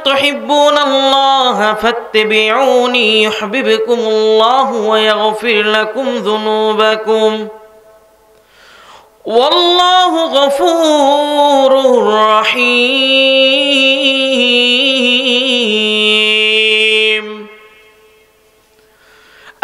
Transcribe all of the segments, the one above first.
تحبون الله فاتبعوني يحببكم الله ويغفر لكم ذنوبكم والله غفور رحيم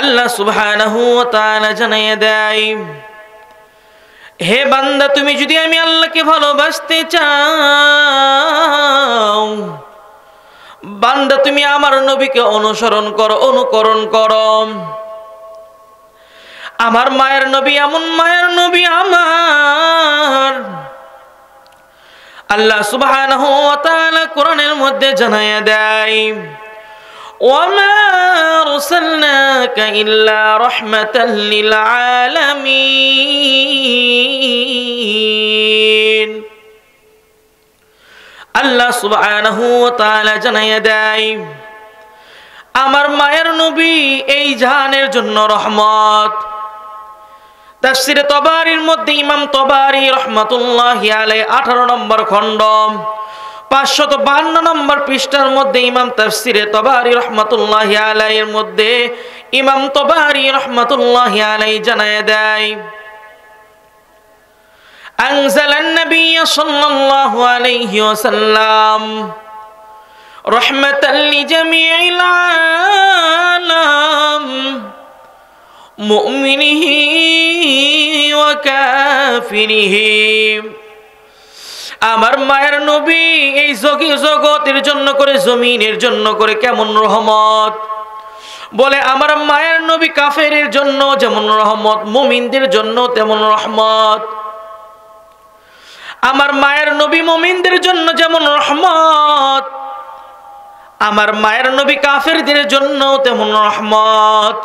আল্লাহ সুবহানাহু ওয়া তাআলা জানিয়ে দেয়, হে বান্দা, তুমি যদি আমি আল্লাহকে ভালোবাসতে চাও, বান্দা তুমি আমার নবীকে অনুসরণ করো, অনুকরণ করো। আমার মায়ের নবী এমন মায়ের নবী আমার। আল্লাহ সুবহানাহু ওয়া তাআলা কোরআনের মধ্যে জানায়া দেয়, ওয়ামা আরসালনাকা ইল্লা রাহমাতাল লিল আলামিন। আল্লাহ সুবহানাহু ওয়া তাআলা জানায়া দেয়, আমার মায়ের নবী এই জাহানের জন্য রহমত। তাফসীরে তবারীর মধ্যে ইমাম তবারী রাহমাতুল্লাহি আলাইহি 18 নম্বর খণ্ড 552 নম্বর পৃষ্ঠার মধ্যে ইমাম তাফসীরে তবারী রাহমাতুল্লাহি আলাইহির মধ্যে ইমাম তবারী রাহমাতুল্লাহি আলাইহি জানায় দেয়, আনজালান নবী সাল্লাল্লাহু আলাইহি ওয়াসাল্লাম রাহমাতাল লিজামিইল আলাম মুমিনিহি ওয়া কাফিরিহি। আমার মায়ের নবী এই জগতের জন্য করে, জমিনের জন্য করে কেমন রহমত। বলে আমার মায়ের নবী কাফেরের জন্য যেমন রহমত, মুমিনদের জন্য তেমন রহমত। আমার মায়ের নবী মুমিনদের জন্য যেমন রহমত, আমার মায়ের নবী কাফেরদের জন্য তেমন রহমত।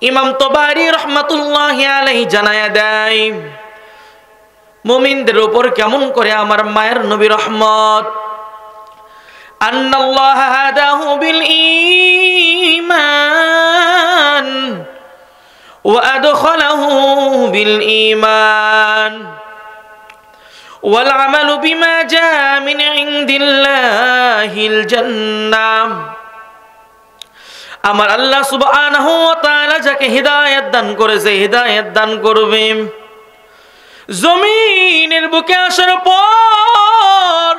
ইমাম তবারী রাহমাতুল্লাহি আলাইহি জানায়া দেয়, মুমিনদের উপর কেমন করে আমার মায়ের নবী রহমত। আন্নাল্লাহ হাদাহু বিল ঈমান ওয়া আদখালাহু বিল ঈমান ওয়াল আমালু বিমা জা মিন ইনদিল্লাহিল জান্নাহ। আমার আল্লাহ সুবহানাহু ওয়া তাআলা যাকে হিদায়াত দান করেছে, হিদায়াত দান করবে। জমিনের বুকে আসার পর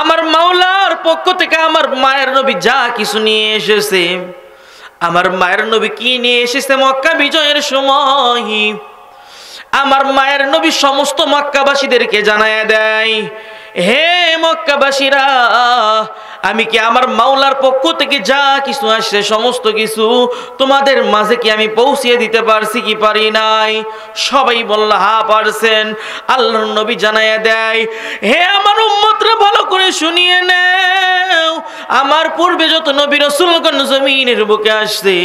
আমার মাওলার পক্ষ থেকে আমার মায়ের নবী যা কিছু নিয়ে এসেছে, আমার মায়ের নবী কি নিয়ে এসেছে মক্কা বিজয়ের সময়, আমার মায়ের নবী সমস্ত মক্কাবাসীদেরকে জানায়া দেয়, হে মক্কাবাসীরা, আমি কি আমার মাওলার পক্ষ থেকে যা কিছু আসছে সমস্ত কিছু তোমাদের মাঝে কি আমি পৌঁছিয়ে দিতে পারছি কি পারি নাই? সবাই বলল হ্যাঁ পারছেন। আল্লাহর নবী জানায়া দেয়, হে আমার উম্মতরা, ভালো করে শুনিয়ে নাও, আমার পূর্বে যত নবী রাসূলগণ জমিনের বুকে আসছে,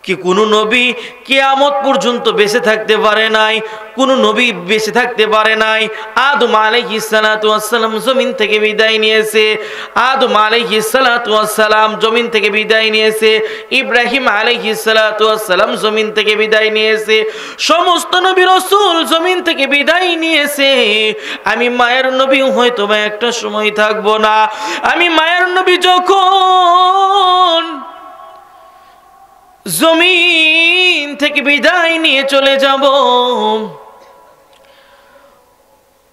কি কোন নবী কিয়ামত পর্যন্ত বেঁচে থাকতে পারে নাই, কোন নবী বেঁচে থাকতে পারে নাই। আদম আলাইহিস সালাতু ওয়াস সালাম জমিন থেকে বিদায় নিয়েছে, আদম আলাইহিস সালাতু ওয়াস সালাম জমিন থেকে বিদায় নিয়েছে, ইব্রাহিম আলাইহিস সালাতু ওয়াস সালাম জমিন থেকে বিদায় নিয়েছে, সমস্ত নবী রাসূল জমিন থেকে বিদায় নিয়েছে। আমি মায়ের নবী হয়তো বা একটা সময় থাকবো না। আমি মায়ের নবী যখন জমিন থেকে বিদায় নিয়ে চলে যাব,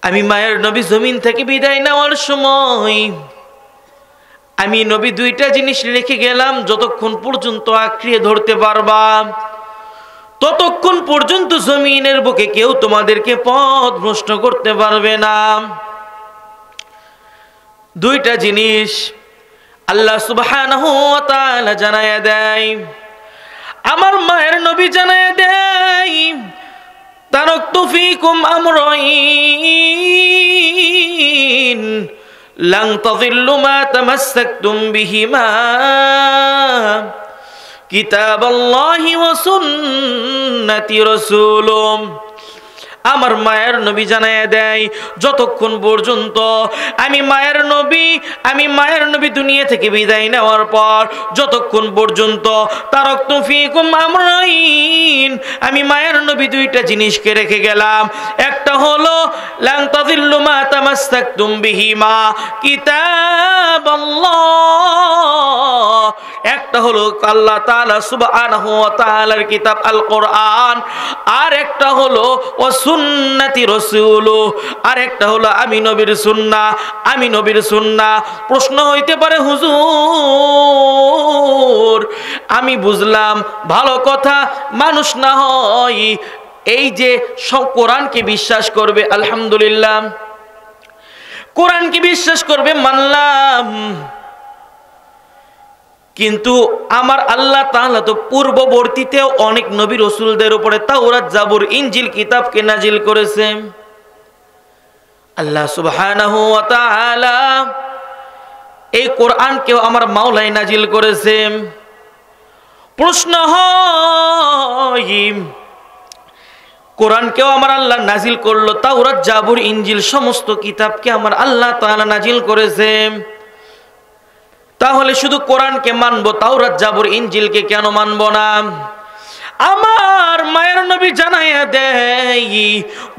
আমি মায়ের নবী জমিন থেকে বিদায় নেওয়ার সময় আমি নবী দুইটা জিনিস রেখে গেলাম, যতক্ষণ পর্যন্ত আঁকড়িয়ে ধরতে পারবা ততক্ষণ পর্যন্ত জমিনের বুকে কেউ তোমাদেরকে পথ ভ্রষ্ট করতে পারবে না। দুইটা জিনিস আল্লাহ সুবহানাহু ওয়া তাআলা জানায়া দেয়। আমার মায়ের নবী জানায়া দেয়, তারাকতু ফীকুম আমরাইন লান তাযিল্লু মা তামাসসাকতুম বিহিমা কিতাবাল্লাহি ওয়া সুন্নতি রাসূলুম। আমার মায়ের নবী জানায়া দেয়, যতক্ষণ পর্যন্ত আমি মায়ের নবী দুনিয়া থেকে বিদায় নেওয়ার পর যতক্ষণ পর্যন্ত তারাকতু ফীকুম আমরাইন, আমি মায়ের নবী দুইটা জিনিসকে রেখে গেলাম। একটা একটা হলো লান তাযিল্লু মা তামাসসাকতুম বিহিমা কিতাবাল্লাহ, একটা হলো আল্লাহ তাআলা সুবহানাহু ওয়া তাআলার কিতাব আল কোরআন, আর একটা হলো ওয়া সুন্নতি রাসূলুহ, আর একটা হলো আমি নবীর সুন্নাহ, আমি নবীর সুন্নাহ। প্রশ্ন হইতে পারে হুজুর আমি বুঝলাম ভালো কথা, মানুষ না হয় এই যে সব কোরআনকে বিশ্বাস করবে, আলহামদুলিল্লাহ কোরআনকে বিশ্বাস করবে মানলাম, কিন্তু আমার আল্লাহ তাআলা তো পূর্ববর্তীতেও অনেক নবী রাসূলদের উপরে তাওরাত জাবুর ইনজিল কিতাবকে নাজিল করেছেন। আল্লাহ সুবহানাহু ওয়া তাআলা এই কোরআনকেও আমার মাওলাই নাজিল করেছেন। প্রশ্ন হয় কোরআনকেও আমার আল্লাহ নাজিল করলো, তাওরাত জাবুর ইনজিল সমস্ত কিতাবকে আমার আল্লাহ তাআলা নাজিল করেছেন, তাহলে শুধু কোরআনকে মানবো, তাওরাত জাবুর ইনজিলকে কেন মানবো না? আমার মায়ের নবী জানাইয়া দেয়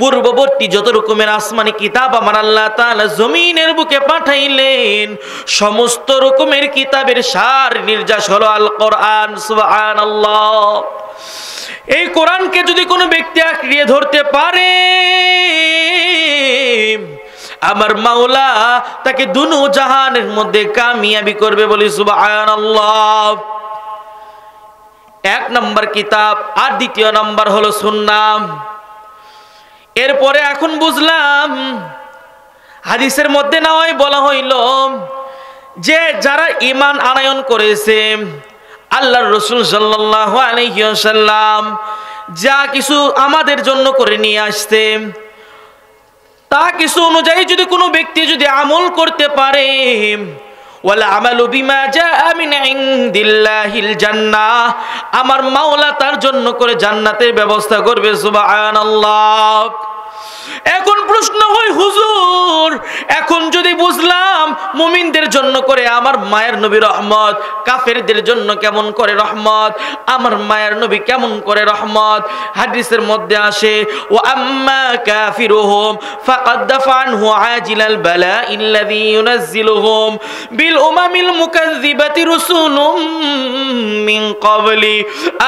পূর্ববর্তী যত রকমের আসমানি কিতাব আমার আল্লাহ তাআলা জমিনের বুকে পাঠাইলেন, সমস্ত রকমের কিতাবের সার নির্যাস হলো আল কোরআন। সুবহানাল্লাহ। এই কোরআনকে যদি কোনো ব্যক্তি আঁকড়িয়ে ধরতে পারে আমার মাওলা তাকে দুনো জাহানের মধ্যে কামিয়াবি করবে, বলি সুবহানাল্লাহ। এক নম্বর কিতাব, আর দ্বিতীয় নম্বর হলো সুন্নাহ। এরপরে এখন বুঝলাম হাদিসের মধ্যে না হয় বলা হইল যে যারা ঈমান আনয়ন করেছে আল্লাহর রাসূল সাল্লাল্লাহু আলাইহি ওয়াসাল্লাম যা কিছু আমাদের জন্য করে নিয়ে আসছে, তা কিছু অনুযায়ী যদি কোনো ব্যক্তি যদি আমল করতে পারে, ওয়ালা আমালু বিমা জাআ মিন ইনদিল্লাহিল জান্নাহ, আমার মাওলা তার জন্য করে জান্নাতের ব্যবস্থা করবে। সুবহানাল্লাহ। এখন প্রশ্ন হয় হুজুর এখন যদি বুঝলাম মুমিনদের জন্য করে আমার মায়ের নবী রহমত, কাফেরদের জন্য কেমন করে রহমত, আমার মায়ের নবী কেমন করে রহমত? হাদিসের মধ্যে আসে ওয়া আম্মা কাফিরুহুম ফাকাদ দাফানহু আজিলাল বালাইল্লাযী ইউনাজ্জিলুহুম বিল উমামিল মুকাযযিবাতি রাসূলুম মিন ক্বাবলি,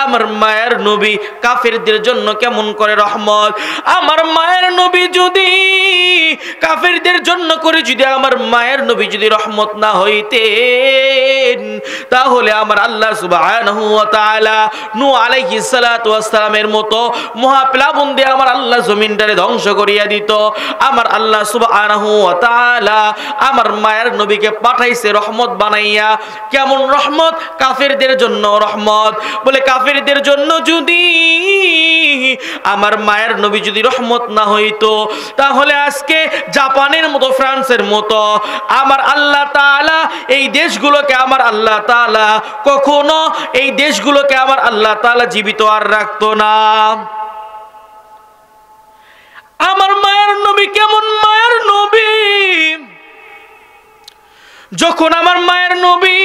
আমার মায়ের নবী কাফেরদের জন্য কেমন করে রহমত? আমার মায়ের নবী যদি কাফেরদের জন্য করে যদি আমার মায়ের নবী যদি রহমত না হইতেন, তাহলে আমার আল্লাহ সুবহানাহু ওয়া তাআলা নূহ আলাইহিস সালাতু ওয়াস সালামের মতো মহাপ্লাবন দিয়ে আমার আল্লাহ জমিনটারে ধ্বংস করিয়া দিত। আমার আল্লাহ সুবহানাহু ওয়া তাআলা আমার মায়ের নবীকে পাঠাইছে রহমত বানাইয়া। কেমন রহমত? কাফেরদের জন্য রহমত। বলে কাফেরদের জন্য যদি আমার মায়ের নবী যদি রহমত না হইতো, তাহলে আজকে জাপানের মতো ফ্রান্সের মতো আমার আল্লাহ তাআলা এই দেশগুলোকে আমার আল্লাহ তাআলা কখনো এই দেশগুলোকে আমার আল্লাহ তাআলা জীবিত আর রাখতো না। আমার মায়ের নবী কেমন মায়ের নবী? যখন আমার মায়ের নবী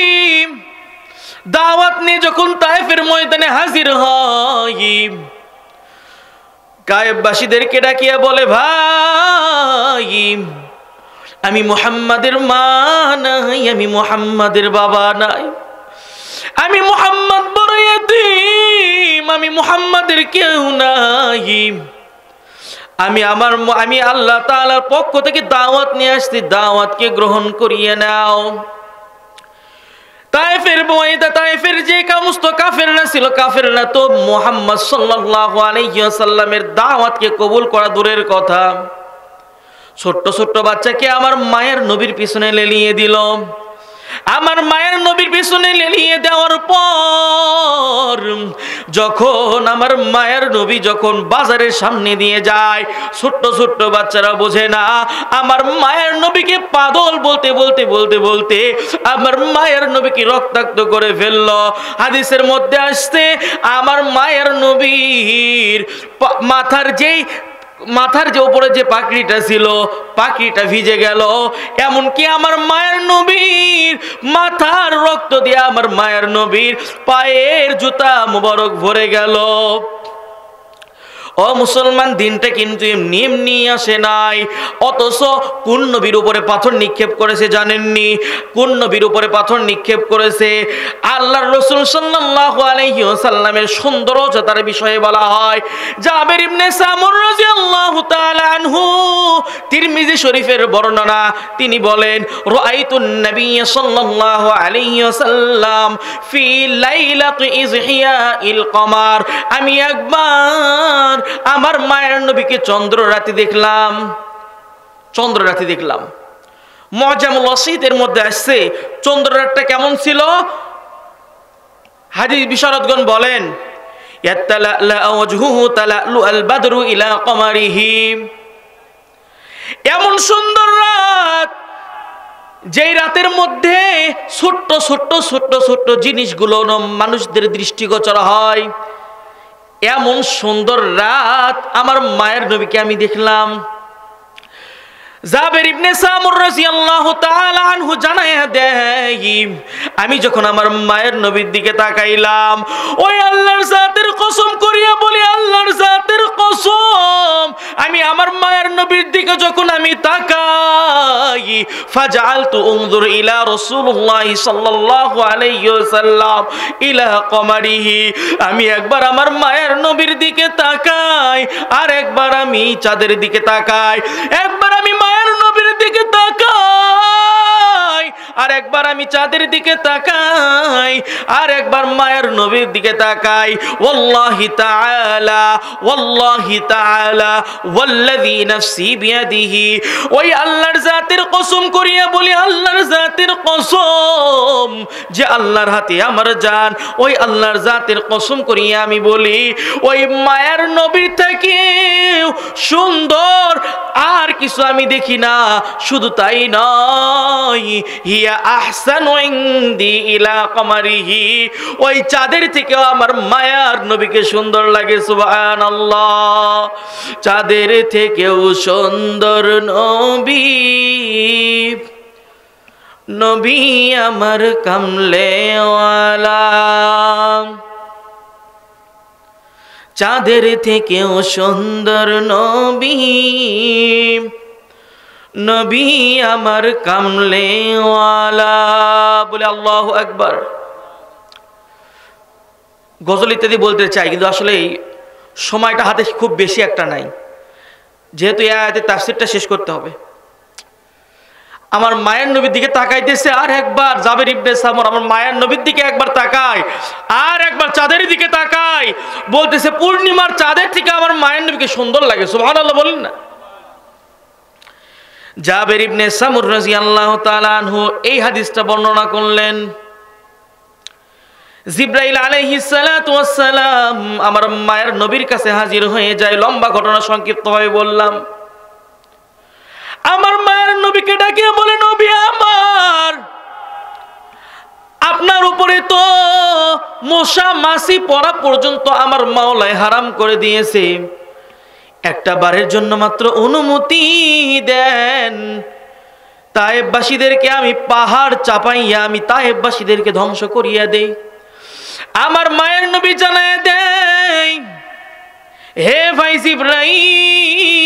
দাওয়াত নিয়ে যখন তায়েফের ময়দানে হাজির হয়, গায়েববাসীদেরকে ডাকিয়া বলে ভাই আমি মুহাম্মাদের মা নাই, আমি মুহাম্মাদের বাবা নাই, আমি মুহাম্মদ বড় ইতিম, আমি মুহাম্মাদের কেউ নাই, আমি আল্লাহ তাআলার পক্ষ থেকে দাওয়াত নিয়ে আসছি, দাওয়াতকে গ্রহণ করিয়ে নাও। তায়েফের যে সমস্ত কাফেররা ছিল, কাফেররা তো মুহাম্মদ সাল্লাল্লাহু আলাইহি ওয়াসাল্লামের দাওয়াতকে কবুল করা দূরের কথা, ছোট্ট ছোট্ট বাচ্চাকে আমার মায়ের নবীর পিছনে লেলিয়ে দিল। আমার মায়ের নবীর পিছনে লেলিয়ে দেওয়ার পর যখন আমার মায়ের নবী যখন বাজারের সামনে দিয়ে যায়, ছোট্ট ছোট্ট বাচ্চারা বোঝে না, আমার মায়ের নবীকে পাগল বলতে বলতে বলতে বলতে আমার মায়ের নবীকে রক্তাক্ত করে ফেলল। হাদিসের মধ্যে আসছে আমার মায়ের নবীর মাথার যে উপরে যে পাকড়িটা ছিল, পাকড়িটা ভিজে গেল। এমনকি আমার মায়ের নবীর মাথার রক্ত দিয়ে আমার মায়ের নবীর পায়ের জুতা মুবারক ভরে গেল। ও মুসলমান, দিনটা কিন্তু এমনি এমনি আসে নাই। অথচ কোন নবীর উপরে পাথর নিক্ষেপ করেছে জানেননি? কোন নবীর উপরে পাথর নিক্ষেপ করেছে? আল্লাহর রাসূল সাল্লাল্লাহু আলাইহি ওয়াসাল্লামের সৌন্দর্যতার বিষয়ে বলা হয়। জাবের ইবনে সামুর রাদিয়াল্লাহু তাআলা আনহু, তিরমিজি শরীফের বর্ণনা, তিনি বলেন রাআইতুন নবী সাল্লাল্লাহু আলাইহি ওয়াসাল্লাম ফি লাইলাতি ইজহিয়াইল কমার, আমি একবার আমার মায়ের নবীকে চন্দ্র রাতে দেখলাম। চন্দ্র রাতে দেখলাম। মুআজামুল ওয়াসিতের মধ্যে আসছে চন্দ্র রাতটা কেমন ছিল। হাদিস বিশারদগণ বলেন ইয়াতালা ওয়াজহুহু তালালু আল বাদরু ইলা কমারিহি, এমন সুন্দর রাত যেই রাতের মধ্যে ছোট্ট ছোট্ট ছোট্ট ছোট্ট জিনিসগুলো মানুষদের দৃষ্টিগোচর হয়। এমন সুন্দর রাত আমার মায়ের নবীকে আমি দেখলাম। জাবের ইবনে সামুর রাদিয়াল্লাহু তাআলা আনহু জানায়া দেয়, আমি যখন আমার মায়ের নবীর দিকে তাকাইলাম, ওই আল্লাহর জাতের কসম করিয়া বলি, আল্লাহর জাতের কসম, আমি আমার মায়ের নবীর দিকে যখন আমি তাকাই, ফাজআলতু উনজুর ইলা রাসূলুল্লাহ সাল্লাল্লাহু আলাইহি ওয়াসাল্লাম ইলা কমারিহি, আমি একবার আমার মায়ের নবীর দিকে তাকাই, আর একবার আমি চাঁদের দিকে তাকাই, একবার আমি মায়ের নবীর দিকে তাকাই, আর একবার আমি চাঁদের দিকে তাকাই, আর একবার মায়ের নবীর দিকে তাকাই। ওয়াল্লাহি তাআলা ওয়াল্লাযী নাফসি বিয়াদিহি, ওই আল্লাহর জাতের কসম করিয়া বলি, আল্লাহর জাতের কসম, যে আল্লাহর হাতে আমার জান, ওই আল্লাহর জাতের কসম করিয়া আমি বলি, ওই মায়ের নবীর থেকে সুন্দর আর কিছু আমি দেখি না। শুধু তাই নয়, হিয়া আহসানু ইনদি ইলা কমারিহি, ওই চাঁদের থেকেও আমার মায়ার নবীকে সুন্দর লাগে। সুবহানাল্লাহ, চাঁদের থেকেও সুন্দর নবী, নবী আমার কামলেওয়ালা, চাঁদের থেকেও সুন্দর নবী, নবী আমার কামলেওয়ালা। বলে আল্লাহু আকবার। গজল ইত্যাদি বলতে চাই, কিন্তু আসলে সময়টা হাতে খুব বেশি একটা নাই, যেহেতু এই আয়াতের তাফসীরটা শেষ করতে হবে। আমার মায়ের নবীর দিকে তাকাইতেছে, আর একবার জাবের ইবনে সামুর আমার মায়ের নবীর দিকে একবার তাকায়, আর একবার চাঁদের দিকে তাকায়, বলতেছে পূর্ণিমার চাঁদের থেকে আমার মায়ের নবীকে সুন্দর লাগে। সুবহানাল্লাহ বলেন না। জাবের ইবনে সামুর রাদিয়াল্লাহু তাআলা আনহু এই হাদিসটা বর্ণনা করলেন। জিবরাইল আলাইহিস সালাতু ওয়াস সালাম আমার মায়ের নবীর কাছে হাজির হয়ে যায়। লম্বা ঘটনা সংক্ষিপ্তভাবে বললাম। আমার মায়ের নবীকে ডাকে বলে, নবী আমার, আপনার উপরে তো মশা মাছি পড়া পর্যন্ত আমার মাওলায় হারাম করে দিয়েছে, একটা বারের জন্য মাত্র অনুমতি দেন, তায়েববাসীদেরকে আমি পাহাড় চাপাইয়া আমি তায়েববাসীদেরকে ধ্বংস করিয়া দেই। আমার মায়ের নবী জানায় দেয়, হে ভাই জিবরাইল,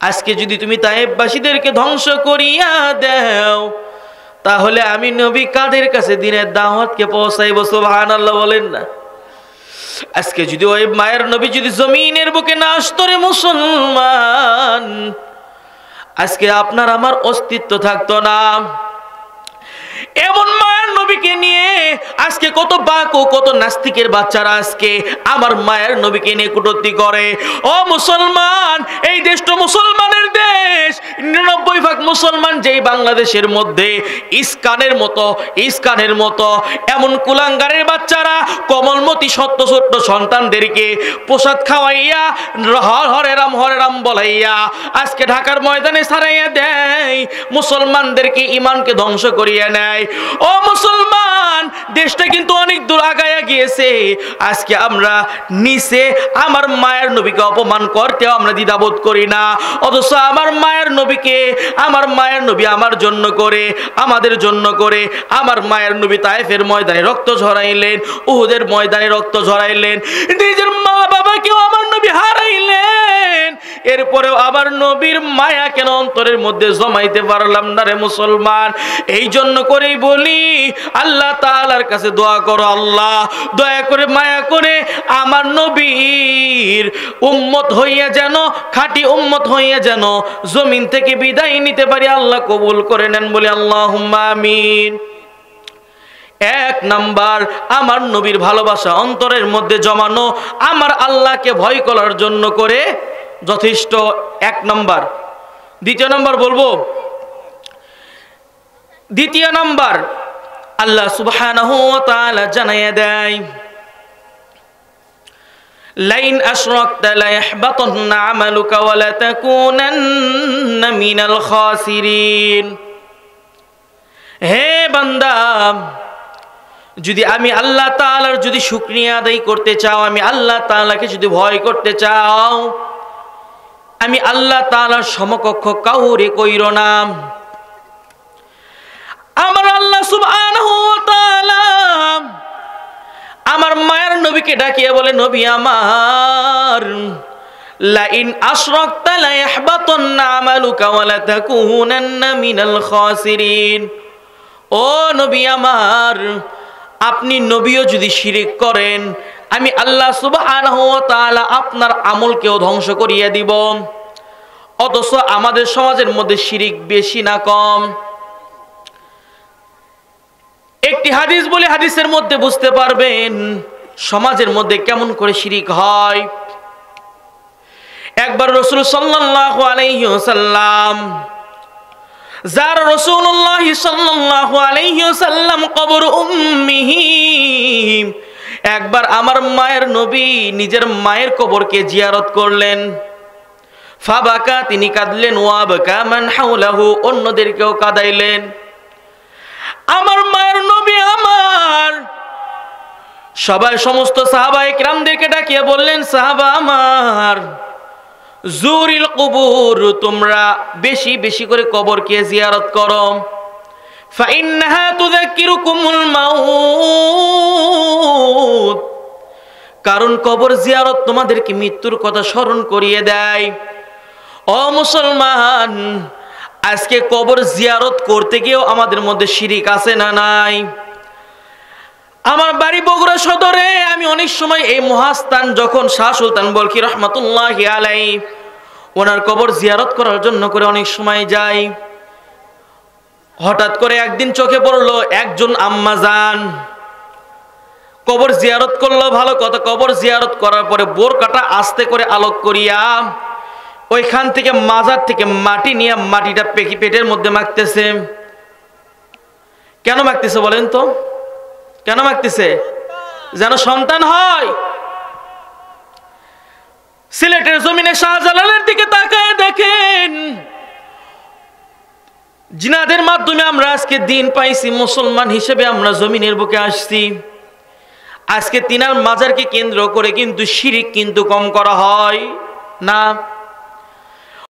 আজকে যদি তুমি তায়েববাসীদেরকে ধ্বংস করিয়া দাও, তাহলে আমি নবী কাদের কাছে দিনের দাওয়াতকে পৌঁছাইব? সুবহানাল্লাহ বলেন না। আজকে যদি ওই মায়ের নবী যদি জমিনের বুকে না আসতো রে মুসলমান, আজকে আপনার আমার অস্তিত্ব থাকতো না। এমন মায়ের নবীকে নিয়ে আজকে কত বাকো কত নাস্তিকের বাচ্চারা আজকে আমার মায়ের নবীকে নিয়ে কটূক্তি করে। ও মুসলমান, এই দেশটা মুসলমানের দেশ। 99% মুসলমান যেই বাংলাদেশের মধ্যে ইস্কানের মতো এমন কুলাঙ্গারের বাচ্চারা কমলমতি ছোট্ট ছোট্ট সন্তানদেরকে প্রসাদ খাওয়াইয়া হরে রাম বলাইয়া আজকে ঢাকার ময়দানে ছাড়াইয়া দেয়, মুসলমানদেরকে ইমানকে ধ্বংস করিয়া নেয়। ও মুসলমান, মুসলমান, দেশটা কিন্তু অনেক দূর আগায়া গিয়েছে। আজকে আমরা নিচে আমার মায়ের নবীকে অপমান করতেও আমরা দ্বিধাবোধ করি না, অথচ আমার মায়ের নবীকে, আমার মায়ের নবী আমার জন্য করে, আমাদের জন্য করে, আমার মায়ের নবী তায়েফের ময়দানে রক্ত ঝরাইলেন, উহুদের ময়দানে রক্ত ঝরাইলেন, নিজের মা বাবাকেও আমার নবী হারাইলেন। এরপরেও আমার নবীর মায়া কেন অন্তরের মধ্যে জমাইতে পারলাম না রে মুসলমান? এই জন্য করেই বলি, আল্লাহ তাআলার কাছে দোয়া করো, আল্লাহ দয়া করে মায়া করে আমার নবীর উম্মত হইয়া যেন, খাঁটি উম্মত হইয়া যেন জমিন থেকে বিদায় নিতে পারি। আল্লাহ কবুল করে নেন, বলে আল্লাহুম্মা আমিন। এক নাম্বার, আমার নবীর ভালোবাসা অন্তরের মধ্যে জমানো, আমার আল্লাহকে ভয় করার জন্য করে যথেষ্ট, এক নাম্বার। দ্বিতীয় নাম্বার বলবো, দ্বিতীয় নাম্বার, আল্লাহ সুবহানাহু ওয়া তাআলা জানাইয়া দেয়, লাইন আশরাকতা লায়াহবাতান্না আমালুকা ওয়া লাতাকুনান্না মিনাল খাসিরিন। হে বান্দা, যদি আমি আল্লাহ তাআলার যদি শুকরিয়া আদায় করতে চাও, আমি আল্লাহ তাআলাকে যদি ভয় করতে চাও, আমি আল্লাহ তাআলার সমকক্ষ কাউরে কইরো না। আমার আল্লাহ সুবহানাহু ওয়া তাআলা আমার মায়ের নবীকে ডাকিয়ে বলে, নবী আমার, লাইন আশরাকতা লায়াহবাতান্না আমালুকা ওয়া লাতাকুনান্না মিনাল খাসিরিন। ও নবী আমার, আপনি নবীও যদি শিরিক করেন, আমি আল্লাহ সুবহানাহু ওয়া তাআলা আপনার আমলকেও ধ্বংস করিয়ে দিব। অথচ আমাদের সমাজের মধ্যে শিরিক বেশি না কম? একটি হাদিস বলে, হাদিসের মধ্যে বুঝতে পারবেন সমাজের মধ্যে কেমন করে শিরিক হয়। একবার রাসূল সাল্লাল্লাহু আলাইহি ওয়াসাল্লাম, যার রাসূলুল্লাহ সাল্লাল্লাহু আলাইহি ওয়াসাল্লাম কবর উম্মিহি, একবার আমার মায়ের নবী নিজের মায়ের কবরকে জিয়ারত করলেন। ফাবাকা, তিনি কাঁদলেন, ওয়াবাকা মান হাওলাহু, অন্যদেরকেও কাঁদাইলেন। আমার মায়ের নবী আমার সবাই, সমস্ত সাহাবায়ে কিরামদেরকে ডাকিয়ে বললেন, সাহাবা আমার, জুরিল কুবুর, তোমরা বেশি বেশি করে কবরকে জিয়ারত করো। ফাইন্নাহা তুযাক্কিরুকুমুল মাউত, কারণ কবর জিয়ারত তোমাদেরকে মৃত্যুর কথা স্মরণ করিয়ে দেয়। ও মুসলমান, আজকে কবর জিয়ারত করতে গিয়েও আমাদের মধ্যে শিরিক আছে না নাই? আমার বাড়ি বগুড়া সদরে, আমি অনেক সময় এই মহাস্থান যখন শাহ সুলতান বলখি রহমাতুল্লাহি আলাইহি ওনার কবর জিয়ারত করার জন্য করে অনেক সময় যাই। হঠাৎ করে একদিন চোখে পড়লো একজন আম্মাজান কবর জিয়ারত করলো, ভালো কথা। কবর জিয়ারত করার পরে বোরকাটা আস্তে করে আলোক করিয়া ওইখান থেকে মাজার থেকে মাটি নিয়ে মাটিটা পেটের মধ্যে মাখতেছে। কেন মাখতেছে বলেন তো? কেন মাখতেছে? যেন সন্তান হয়। সিলেটের জমিনে শাহজালালের দিকে তাকায় দেখেন, জিনাদের মাধ্যমে আমরা আজকে দিন পাইছি, মুসলমান হিসেবে আমরা জমিনের বুকে আসছি। আজকে তিনার মাজারকে কেন্দ্র করে কিন্তু শিরিক কিন্তু কম করা হয় না।